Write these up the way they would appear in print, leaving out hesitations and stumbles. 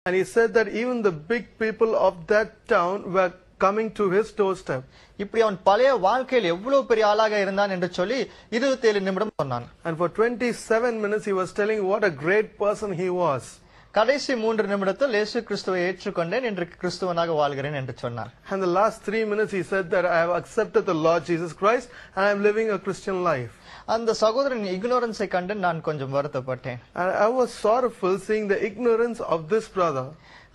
And he said that even the big people of that town were coming to his doorstep. இப்படி அவன் பழைய வாழ்க்கையில் எவ்வளவு பெரிய ஆளாக இருந்தான் என்று சொல்லி 27 நிமிடம் சொன்னான். And for 27 minutes he was telling what a great person he was. கடைசி 3 நிமிடத்தில் இயேசு கிறிஸ்துவை ஏற்றுக்கொண்டேன், இன்று கிறிஸ்துவனாக வாழ்கிறேன் என்று சொன்னார். And the last 3 minutes he said that I have accepted the Lord Jesus Christ and I am living a Christian life. அந்த சகோதரன் இக்னோரன்ஸை கண்டு நான் கொஞ்சம் வருத்தப்பட்டேன். And I was sorrowful seeing the ignorance of this brother.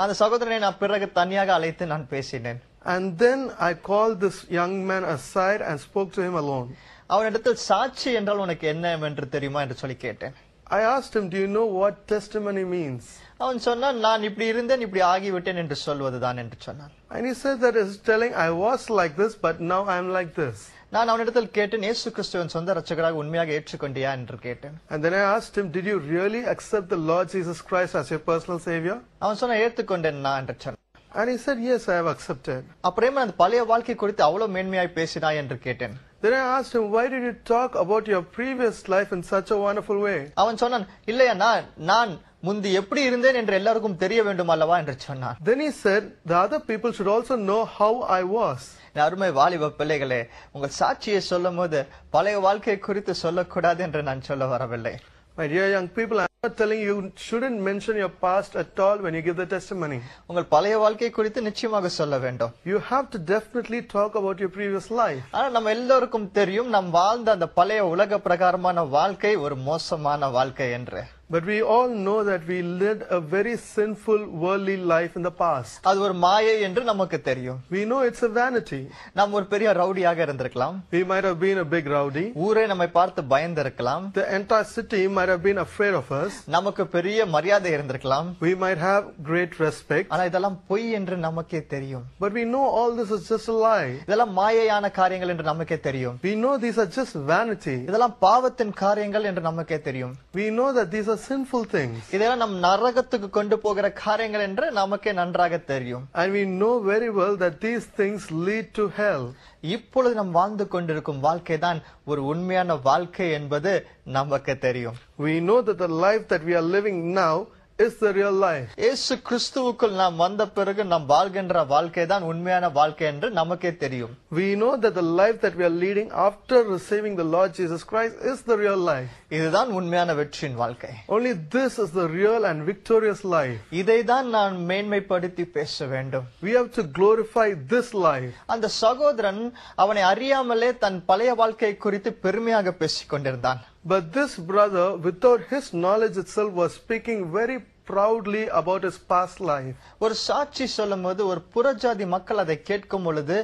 அந்த சகோதரனை நான் பிறகு தனியாக அழைத்து நான் பேசினேன். And then I called this young man aside and spoke to him alone. அவனிடத்தில் சாட்சி என்றால் உனக்கு என்ன என்று தெரியுமா என்று சொல்லி கேட்டேன். I asked him, do you know what testimony means? அவன் சொன்னான், நான் இப்படி இருந்தேன் இப்படி ஆகிவிட்டேன் என்று சொல்வதுதான் என்று சொன்னான். And he said that he's telling I was like this but now I am like this. நான் அவனிடத்தில் கேட்டேன், இயேசு கிறிஸ்துவின் சொந்த இரட்சகராக உண்மையாக ஏற்றுக்கொண்டியா என்று கேட்டேன். And then I asked him, did you really accept the Lord Jesus Christ as your personal savior? அவன் சொன்ன, ஏற்றுக்கொண்டேன் நான் என்று சொன்னான். And he said, yes, I have accepted. அப்புறமே அந்த பழைய வாழ்க்கை குறித்து அவ்வளவு மேன்மையாய் பேசினாய் என்று கேட்டேன். Then I asked him, why did you talk about your previous life in such a wonderful way? அவன் சொன்னான், இல்லையா நான் முந்தி எப்படி இருந்தேன் என்று எல்லாருக்கும் தெரிய வேண்டும் அல்லவா என்று சொன்னான். Then he said, the other people should also know how I was. அருமை வாலிப பிள்ளைகளே, உங்கள் சாட்சியை சொல்லும் போது பழைய வாழ்க்கை குறித்து சொல்லக்கூடாது என்று நான் சொல்ல வரவில்லை. My dear young people, I'm not telling you shouldn't mention your past at all when you give the testimony. உங்கள் பழைய வாழ்க்கை குறித்து நிச்சயமாக சொல்ல வேண்டும். You have to definitely talk about your previous life. ஆனா நம்ம எல்லோருக்கும் தெரியும் நாம் வாழ்ந்த அந்த பழைய உலக பிரகாரமான வாழ்க்கை ஒரு மோசமான வாழ்க்கை என்று. But we all know that we led a very sinful worldly life in the past. அது ஒரு மாயை என்று நமக்கு தெரியும். We know it's a vanity. நாம் ஒரு பெரிய ரவுடியாக இருந்திருக்கலாம். We might have been a big rowdy. ஊரே நம்மை பார்த்து பயந்திருக்கலாம். The entire city might have been afraid of us. நமக்கு பெரிய மரியாதை இருந்திருக்கலாம். We might have great respect. ஆனா இதெல்லாம் பொய் என்று நமக்கே தெரியும். But we know all this is just a lie. இதெல்லாம் மாயையான காரியங்கள் என்று நமக்கே தெரியும். We know these are just vanity. இதெல்லாம் பாவத்தின் காரியங்கள் என்று நமக்கே தெரியும். We know that these are sinful things. இதெல்லாம் நம் நரகத்துக்கு கொண்டு போகிற காரியங்கள் என்று நமக்கே நன்றாக தெரியும். And we know very well that these things lead to hell. இப்பொழுது நாம் வாழ்ந்து கொண்டிருக்கும் வாழ்க்கை தான் ஒரு உண்மையான வாழ்க்கை என்பது நமக்கு தெரியும். We know that the life that we are living now is the real life. இயேசு கிறிஸ்துவுக்குள் நாம் வந்த பிறகு நாம் வாழ்கின்ற வாழ்க்கை தான் உண்மையான வாழ்க்கை என்று நமக்கே தெரியும். We know that the life that we are leading after receiving the Lord Jesus Christ is the real life. இதுதான் உண்மையான வெற்றியின் வாழ்க்கை. Only this is the real and victorious life. இதை தான் நான் மேன்மைப்படுத்தி பேச வேண்டும். We have to glorify this life. அந்த சகோதரன் அவனை அறியாமலே தன் பழைய வாழ்க்கை குறித்து பெருமையாக பேசிக் கொண்டிருந்தான். But this brother, without his knowledge itself, was speaking very proudly about his past life. ஒரு சாட்சி சொல்லும்போது ஒரு புறஜாதி மக்கள் அதை கேட்கும் பொழுது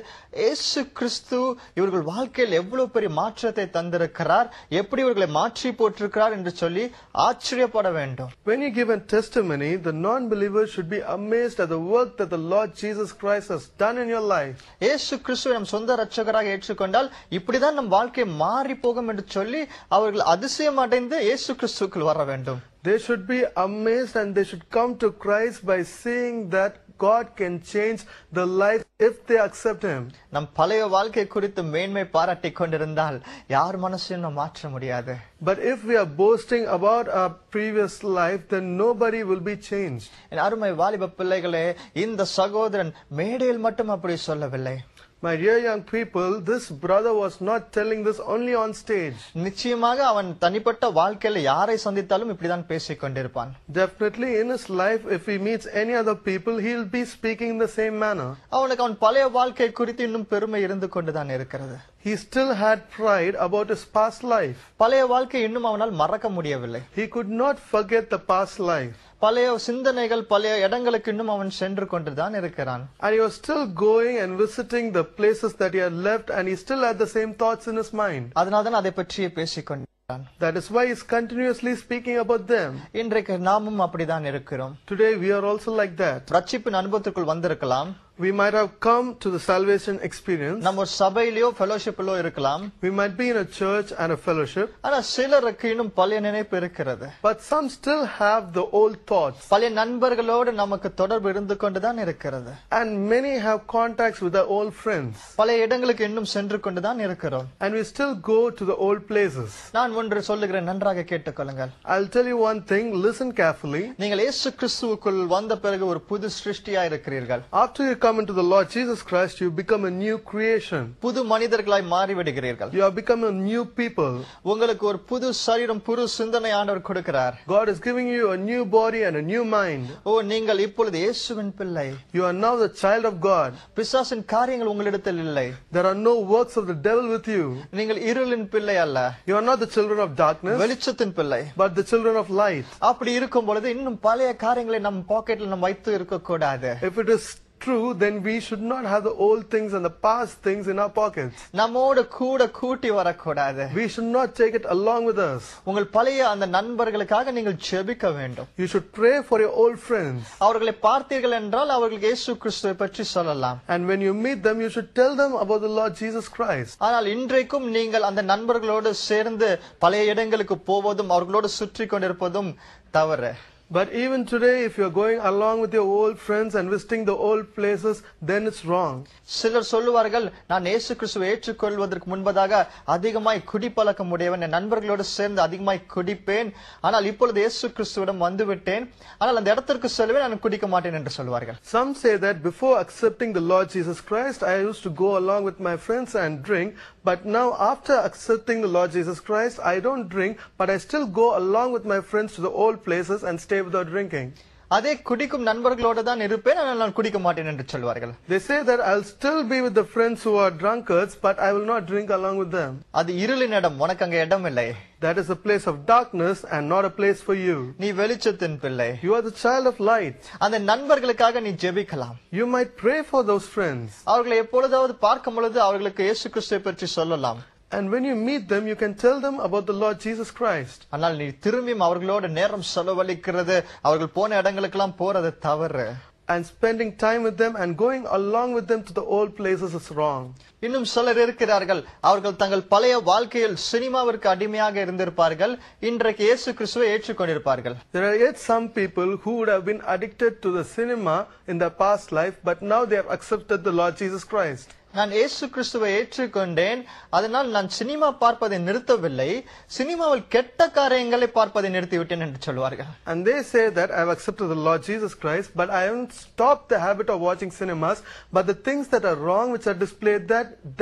இயேசு கிறிஸ்து இவர்கள் வாழ்க்கையில் எவ்வளவு பெரிய மாற்றத்தை தந்திருக்கிறார், எப்படி இவர்களை மாற்றி போட்டிருக்கிறார் என்று சொல்லி ஆச்சரியப்பட வேண்டும். When you give a testimony, the non-believers should be amazed at the work that the Lord Jesus Christ has done in your life. இயேசு கிறிஸ்துவை நம் சொந்த இரட்சகராக ஏற்றுக்கொண்டால் இப்படிதான் நம் வாழ்க்கை மாறி போகும் என்று சொல்லி அவர்கள் அதிசயம் அடைந்து இயேசு கிறிஸ்துவுக்குள் வர வேண்டும். They should be amazed and they should come to Christ by seeing that God can change the life if they accept Him. நம் பழைய வாழ்க்கை குறித்து மேன்மை பாராட்டிக் கொண்டிருந்தால் யார் மனசையும் நாம் மாற்ற முடியாது. But if we are boasting about our previous life, then nobody will be changed. என் அருமை வாலிப பிள்ளைகளே, இந்த சகோதரன் மேடையில் மட்டும் அப்படி சொல்லவில்லை. My dear young people, this brother was not telling this only on stage. நிச்சயமாக அவன் தனிப்பட்ட வாழ்க்கையில யாரை சந்தித்தாலும் இப்படிதான் பேசிக் கொண்டிருப்பான். Definitely in his life, if he meets any other people, he'll be speaking in the same manner. அவனுக்கு அவன் பழைய வாழ்க்கை குறித்து இன்னும் பெருமை இருந்து கொண்டுதான் இருக்கிறது. He still had pride about his past life. பழைய வாழ்க்கை இன்னும் அவனால் மறக்க முடியவில்லை. He could not forget the past life. பழைய சிந்தனைகள் பழைய இடங்களுக்கு இன்னும் அவன் சென்று கொண்டுதான் இருக்கிறான். And he was still going and visiting the places that he had left, and he still had the same thoughts in his mind. அதனால்தான் அதை பற்றியே பேசிக்கொண்டான். That is why he is continuously speaking about them. இன்றைக்கு நாமும் அப்படிதான் இருக்கிறோம். Today we are also like that. ரட்சிப்பின் அனுபவத்திற்குள் வந்திருக்கலாம். We might have come to the salvation experience. நம்ம ஒரு சபையிலோ ஃபெலோஷிப்லோ இருக்கலாம். We might be in a church and a fellowship. ஆனா சிலருக்கு இன்னும் பழைய நினைப்பு இருக்கிறது. But some still have the old thoughts. பழைய நண்பர்களோடு நமக்கு தொடர்பு இருந்து கொண்டுதான் இருக்கிறது. And many have contacts with their old friends. பழைய இடங்களுக்கு இன்னும் சென்று கொண்டுதான் இருக்கிறோம். And we still go to the old places. நான் ஒன்று சொல்லுகிறேன், நன்றாக கேட்டுக்கொள்ளுங்கள். I'll tell you one thing, listen carefully. நீங்கள் இயேசு கிறிஸ்துவுக்குள் வந்த பிறகு ஒரு புது சிருஷ்டியா இருக்கிறீர்கள். After you come into the Lord Jesus Christ, you become a new creation. புது மனிதர்களாய் மாறிவிடுகிறீர்கள். You have become a new people. உங்களுக்கு ஒரு புது சரீரம், புது சிந்தனை ஆண்டவர் கொடுக்கிறார். God is giving you a new body and a new mind. ஓ, நீங்கள் இப்பொழுது இயேசுவின் பிள்ளை. You are now the child of God. பிசாசின் காரியங்கள் உங்களிடத்தில் இல்லை. There are no works of the devil with you. நீங்கள் இருளின் பிள்ளை அல்ல. You are not the children of darkness, வெளிச்சத்தின் பிள்ளை. but the children of light. அப்படி இருக்கும் பொழுது இன்னும் பழைய காரியங்களை நம்ம பாக்கெட்ல நம்ம வைத்து இருக்க கூடாது. If it is true, then we should not have the old things and the past things in our pockets. நம்மோடு கூட கூட்டி வரக்கூடாது. We should not take it along with us. உங்கள் பழைய அந்த நண்பர்களுக்காக நீங்கள் ஜெபிக்க வேண்டும். You should pray for your old friends. அவர்களை பார்த்தீர்கள் என்றால் அவர்களுக்கு இயேசு கிறிஸ்துவை பற்றி சொல்லலாம். And when you meet them, you should tell them about the Lord Jesus Christ. ஆனால் இன்றைக்கும் நீங்கள் அந்த நண்பர்களோடு சேர்ந்து பழைய இடங்களுக்கு போவதும் அவர்களோடு சுற்றி கொண்டிருப்பதும் தவறு. But even today, if you are going along with your old friends and visiting the old places, then it's wrong. சிலர் சொல்லுவார்கள், நான் இயேசு கிறிஸ்துவை ஏற்றுக்கொள்வதற்கு முன்பதாக அதிகமாய் குடிப்பழக்கம் உடையவன், என் நண்பர்களோடு சேர்ந்து அதிகமாய் குடிப்பேன், ஆனால் இப்பொழுது இயேசு கிறிஸ்துவிடம் வந்துவிட்டேன், ஆனால் அந்த இடத்திற்கு செல்வேன், நான் குடிக்க மாட்டேன் என்று சொல்வார்கள். Some say that before accepting the Lord Jesus Christ, I used to go along with my friends and drink, but now after accepting the Lord Jesus Christ, I don't drink, but I still go along with my friends to the old places and stay without drinking. அதே குடிக்கும் நண்பர்களோடு தான் இருப்பேன், ஆனால் நான் குடிக்க மாட்டேன் என்று சொல்வார்கள். They say that I'll still be with the friends who are drunkards, but I will not drink along with them. அது இருளின் இடம், உனக்கு அங்க இடம் இல்லை. That is a place of darkness and not a place for you. நீ வெளிச்சத்தின் பிள்ளை. You are the child of light. அந்த நண்பர்களுக்காக நீ ஜெபிக்கலாம். You might pray for those friends. அவர்களை எப்பொழுதாவது பார்க்கும் பொழுது அவர்களுக்கு இயேசு கிறிஸ்துவை பற்றி சொல்லலாம். And when you meet them, you can tell them about the Lord Jesus Christ. ஆனால் நீ திரும்பியும் அவர்களோடு நேரம் செலவழிக்கிறது, அவர்கள் போன இடங்களுக்கெல்லாம் போறது தவறு. And spending time with them and going along with them to the old places is wrong. இன்னும் சிலர் இருக்கிறார்கள், அவர்கள் தங்கள் பழைய வாழ்க்கையில் சினிமாவிற்கு அடிமையாக இருந்திருப்பார்கள், இன்றைக்கு இயேசு கிறிஸ்துவை ஏற்றுக்கொண்டிருப்பார்கள். There are yet some people who would have been addicted to the cinema in their past life, but now they have accepted the Lord Jesus Christ. நான் இயேசு கிறிஸ்துவை ஏற்றுக்கொண்டேன், அதனால் நான் சினிமா பார்ப்பதை நிறுத்தவில்லை, சினிமாவில் கெட்ட காரியங்களை பார்ப்பதை நிறுத்திவிட்டேன் என்று சொல்வார்கள். And they say that I have accepted the Lord Jesus Christ, but I haven't stopped the habit of watching cinemas, but the things that are wrong which are displayed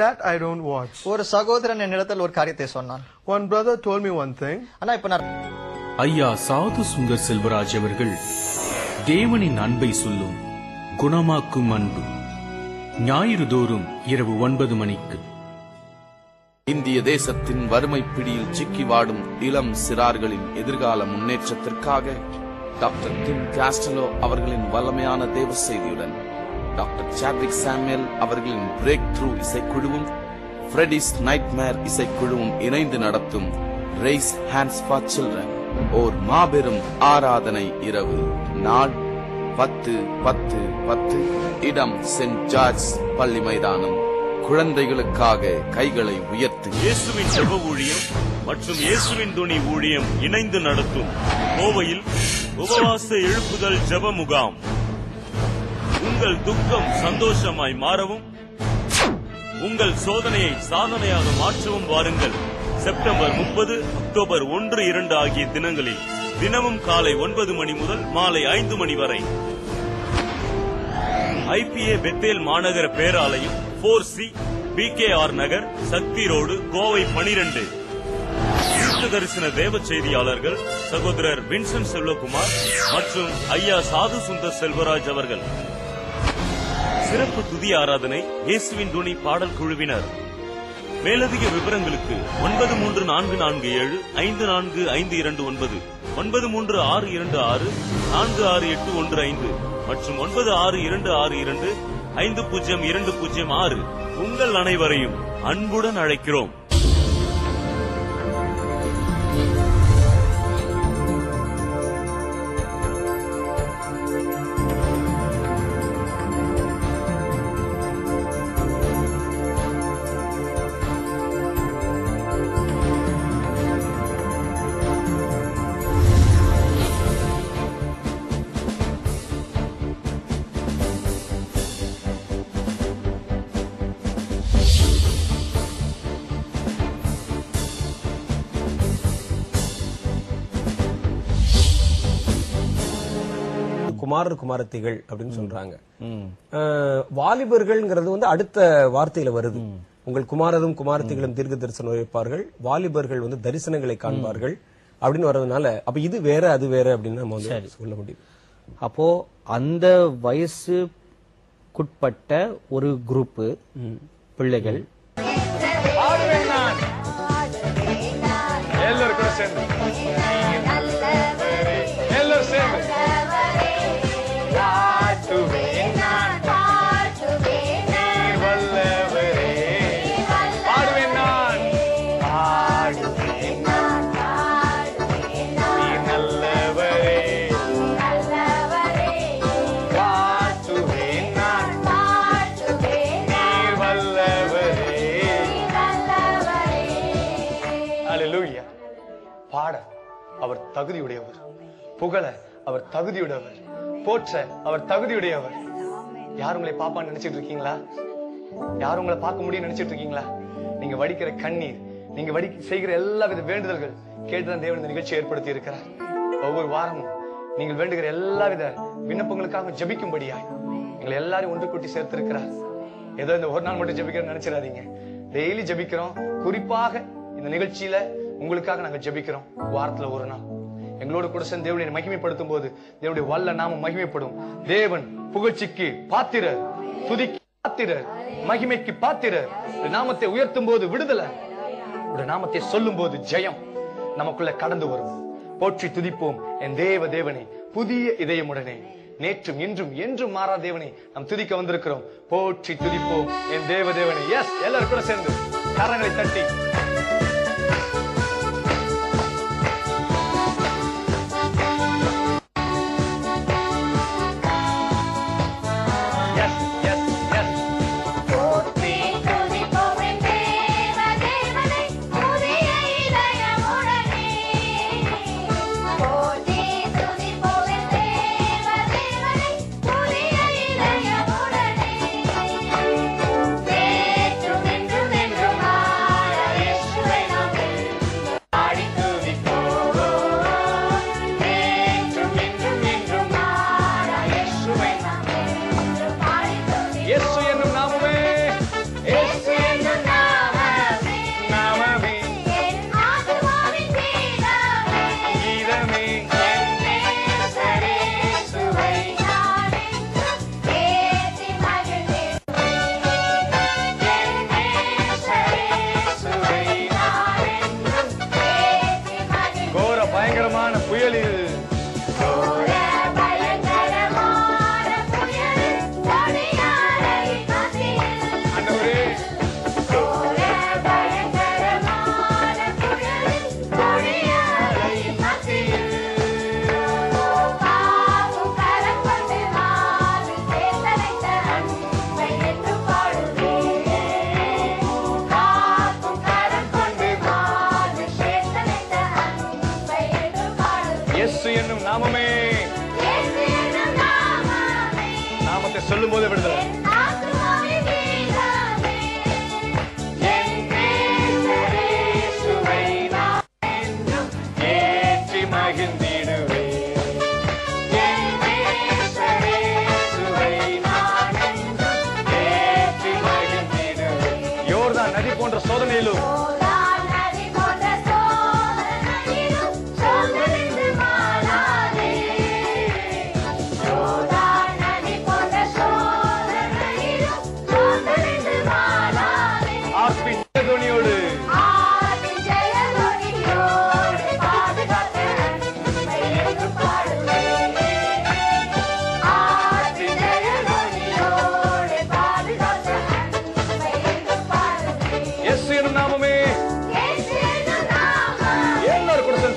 that I don't watch. ஒரு சகோதரன் என்னிடத்தில் ஒரு காரியத்தை சொன்னான். One brother told me one thing. ஆனா இப்ப நான் ஐயா சாது சுந்தர் செல்வராஜ் அவர்கள் தேவனின் அன்பை சொல்லும் குணமாக்கும் அன்பு ஞாயிறு தோறும் இரவு 9 மணிக்கு. இந்திய தேசத்தின் வறுமை பிடியில் சிக்கி வாடும் இளம் சிறார்களின் எதிர்கால முன்னேற்றத்திற்காக டாக்டர் டிம் காஸ்டலோ அவர்களின் வல்லமையான தேவ செய்தியுடன் டாக்டர் சாட்விக் சாமுவேல் அவர்களின் பிரேக் த்ரூ இசைக்குழுவும் ஃப்ரெடிஸ் நைட்மேர் இசைக்குழுவும் இணைந்து நடத்தும் ரெய்ஸ் ஹேண்ட்ஸ் ஃபார் சில்ட்ரன் ஓர் மாபெரும் ஆராதனை இரவு. நாள் 10-10-10, இடம் சென்ட் ஜார்ஜ் பள்ளி மைதானம். குழந்தைகளுக்காக கைகளை உயர்த்து. இயேசுவின் ஜெப ஊழியம் மற்றும் இயேசுவின் துணி ஊழியம் இணைந்து நடத்தும் கோவையில் உபவாச எழுப்புதல் ஜெப முகாம். உங்கள் துக்கம் சந்தோஷமாய் மாறவும், உங்கள் சோதனையை சாதனையாக மாற்றவும் வாருங்கள். செப்டம்பர் 30, அக்டோபர் 1, 2 ஆகிய தினங்களில் தினமும் காலை 9 மணி முதல் மாலை 5 மணி வரை IPA பெத்தேல் மாநகர பேராலயம் 4C BKR நகர், சக்தி ரோடு, கோவை 12. தீர்க்க தரிசன தேவ செய்தியாளர்கள் சகோதரர் வின்சென்ட் செல்வகுமார் மற்றும் ஐயா சாது சுந்தர் செல்வராஜ் அவர்கள். சிறப்பு துதி ஆராதனை இயேசுவின் துணி பாடல் குழுவினர். மேலதிக விவரங்களுக்கு 9344754529, 9362646815 மற்றும் 9626250206. உங்கள் அனைவரையும் அன்புடன் அழைக்கிறோம். குமாரர் குமாரத்திகள் அப்படின்னு சொல்றாங்க. வாலிபர்கள்ங்கிறது வந்து அடுத்த வார்த்தையில வருது. உங்கள் குமாரரும் குமாரத்திகளும் தீர்க்க தரிசனம் வைப்பார்கள், வாலிபர்கள் வந்து தரிசனங்களை காண்பார்கள் அப்படின்னு வர்றதுனால அப்ப இது வேற அது வேற அப்படின்னு நம்ம வந்து சொல்ல முடியும். அப்போ அந்த வயசுக்குட்பட்ட ஒரு குரூப் பிள்ளைகள் எல்லாரும் சேர்ந்து பாட அவர் தகுதியுடையவர், புகழ அவர் தகுதியுடையவர், போற்ற அவர் தகுதியுடையவர். யார் உங்களை பாப்பான்னு நினைச்சிட்டு இருக்கீங்களா? யார் உங்களை பார்க்க முடியும் நினைச்சிட்டு இருக்கீங்களா? நீங்க வடிக்கிற கண்ணீர், நீங்க செய்கிற எல்லா வித வேண்டுதல்கள் கேட்டுதான் தேவன் இந்த நிகழ்ச்சி ஏற்படுத்தி இருக்கிறார். ஒவ்வொரு வாரமும் நீங்கள் வேண்டுகிற எல்லா வித விண்ணப்பங்களுக்காக ஜபிக்கும்படியாய் எங்களை எல்லாரும் ஒன்று கூட்டி சேர்த்திருக்கிறார். ஏதோ இந்த ஒரு நாள் மட்டும் ஜபிக்கிறோம் நினைச்சிடாதீங்க. டெய்லி ஜபிக்கிறோம். குறிப்பாக இந்த நிகழ்ச்சியில உங்களுக்காக நாங்க ஜெபிக்கிறோம். வாரத்துல ஒரு நாள் எங்களோட கூட சேர்ந்து தேவனை மகிமைப்படுத்தும் போது தேவனுடைய வல்ல நாமம் மகிமைப்படும். தேவன் புகழ்ச்சிக்கு பாத்திரர், துதிக்கு பாத்திரர், மகிமைக்கு பாத்திரர். நாமத்தை உயர்த்தும் போது விடுதலை, நாமத்தை சொல்லும் போது ஜெயம் நமக்குள்ள கடந்து வரும். போற்றி துதிப்போம் என் தேவனை புதிய இதயமுடனே, நேற்றும் இன்றும் என்றும் மாறா தேவனை நாம் துதிக்க வந்திருக்கிறோம். போற்றி துதிப்போம் என் தேவனை. எஸ், எல்லாரும் கூட சேர்ந்து கரங்களை தட்டி சொல்லும் போது விடுதலை. யோர்தான் நதி போன்ற சோதனையிலும்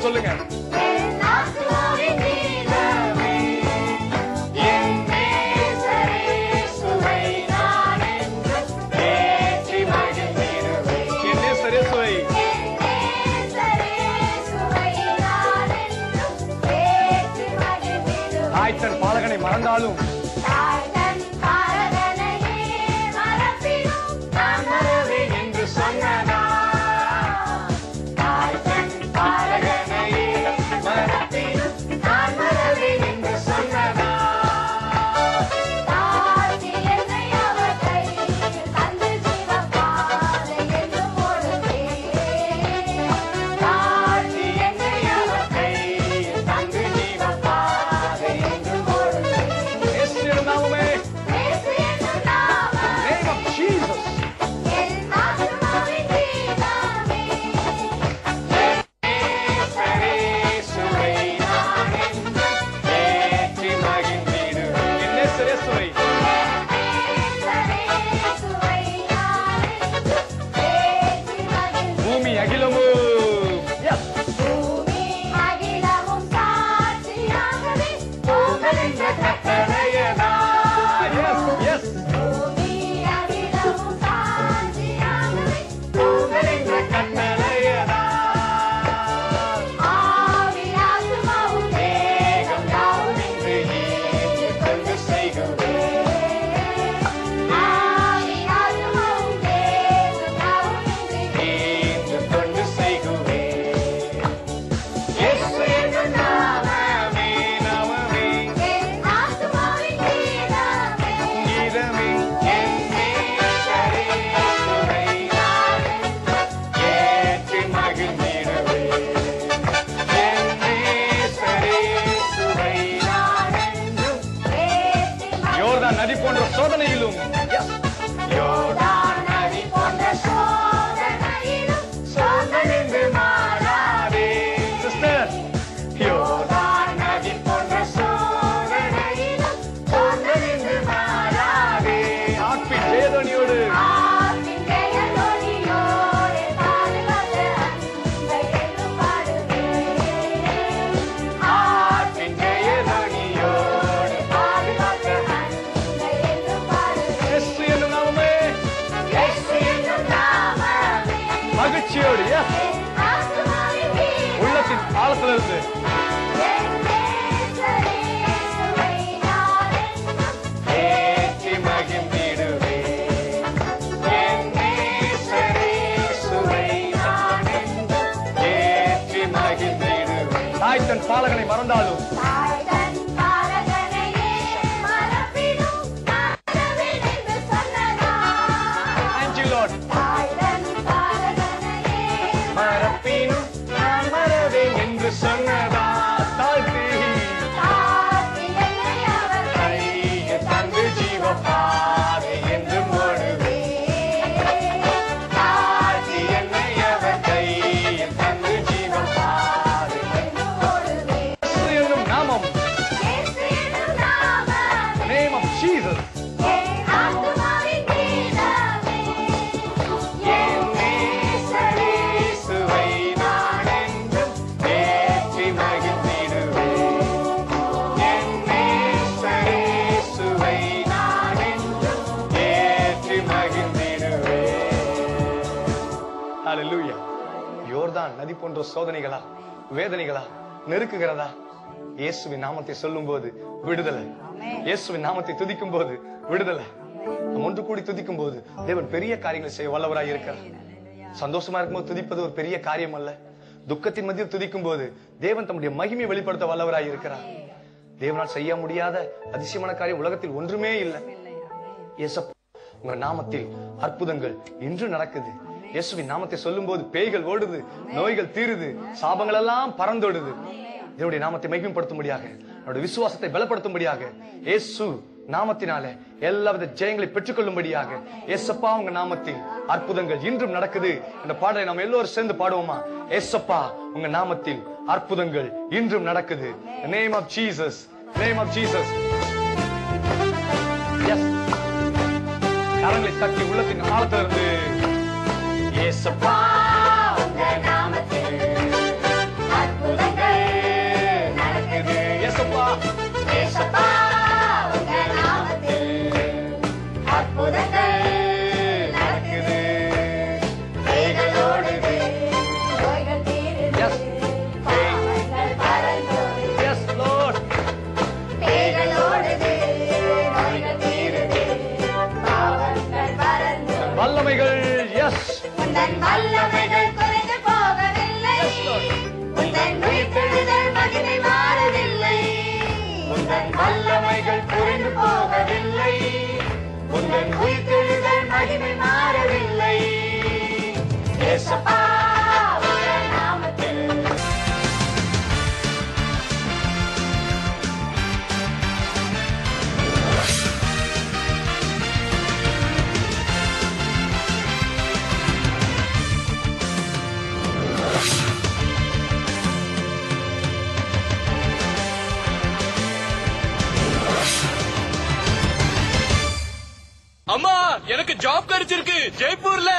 சொல்லுங்க. ஆய்த்தன் பாலகனை மறந்தாலும் என்று சொன்னதா இயேசுவை பூமி அகிலமோ நதி போன்ற சோதனையிலும் சோதனை மாறாதே சிஸ்டர் நதி போன்ற சோதனையிலும் சோதனை மாறாதே ஆத்மின் ஜெயதொனியோடு மகிழ்ச்சியோடு உள்ளத்தின் ஆழத்திலிருந்து தாய் தன் பாலகனை மறந்தாலும் சொன்னதா தாழ்த்தி தந்து ஜீவ பாதை என்று ஓடுவே தாழ்த்தி என்னை அவர் கையில் தந்து ஜீவ பாதை என்னும் நாமம் name of Jesus ஹல்லேலூயா. யோர்தான் நதி போன்ற சோதனைகளா வேதனைகளா நெருக்குகிறதா இயேசுவின் நாமத்தை சொல்லும் போது விடுதலை. இயேசுவின் நாமத்தை துதிக்கும் போது விடுதலை. நாம் ஒன்று கூடி துதிக்கும் போது தேவன் பெரிய காரியங்களை செய்ய வல்லவராய் இருக்கிறார். சந்தோஷமா இருக்கும்போது துதிப்பது ஒரு பெரிய காரியம் அல்ல. துக்கத்தின் மத்தியில் துதிக்கும் போது தேவன் தம்முடைய மகிமையை வெளிப்படுத்த வல்லவராய் இருக்கிறார். தேவனால் செய்ய முடியாத அதிசயமான காரியம் உலகத்தில் ஒன்றுமே இல்லை. இயேசப்பா உங்க நாமத்தில் அற்புதங்கள் இன்று நடக்குது. இயேசுவின் நாமத்தை சொல்லும் போது பேய்கள் ஓடுது, நோய்கள் தீருது, சாபங்கள் எல்லாம் பறந்தோடுது. தேவனுடைய நாமத்தை மகிமைப்படுத்தும்படியாக, நம்முடைய விசுவாசத்தை பலப்படுத்தும்படியாக, இயேசு நாமத்தினாலே எல்லாவித ஜெயங்களை பெற்றுக்கொள்ளும்படியாக இயேசப்பா உங்க நாமத்தில் அற்புதங்கள் இன்றும் நடக்குது என்ற பாடலை நாம் எல்லோரும் சேர்ந்து பாடுவோமா? இயேசப்பா உங்க நாமத்தில் அற்புதங்கள் இன்றும் நடக்குது. name of Jesus, name of Jesus. Yes. கரங்களை தட்டி உள்ளத்தின் ஆழத்திலிருந்து இயேசப்பா உங்க நாமத்தில் அற்புதங்கள் நடக்குது. இயேசப்பா இயேசப்பா உங்க நாமத்தில் அற்புதங்கள் நடக்குது. பேய்கள் ஓடுது, நோய்கள் தீருது, பாவங்கள் பறந்தோடுது. Yes Lord. பேய்கள் ஓடுது, நோய்கள் தீருது, பாவங்கள் பறந்தோடுது. வல்லமைகள் எஸ் உந்தன் வல்லமைகள் குறைந்து போகவில்லை. உந்தன் உயிர்த்தெழுதல் மகிமை மாறவில்லை. உந்தன் வல்லமைகள் குறைந்து போகவில்லை. உந்தன் உயிர்த்தெழுதல் மகிமை மாறவில்லை. இயேசப்பா உங்கள் நாமத்தில் ஆரம்பிச்சிருக்கு ஜெய்ப்பூர்ல.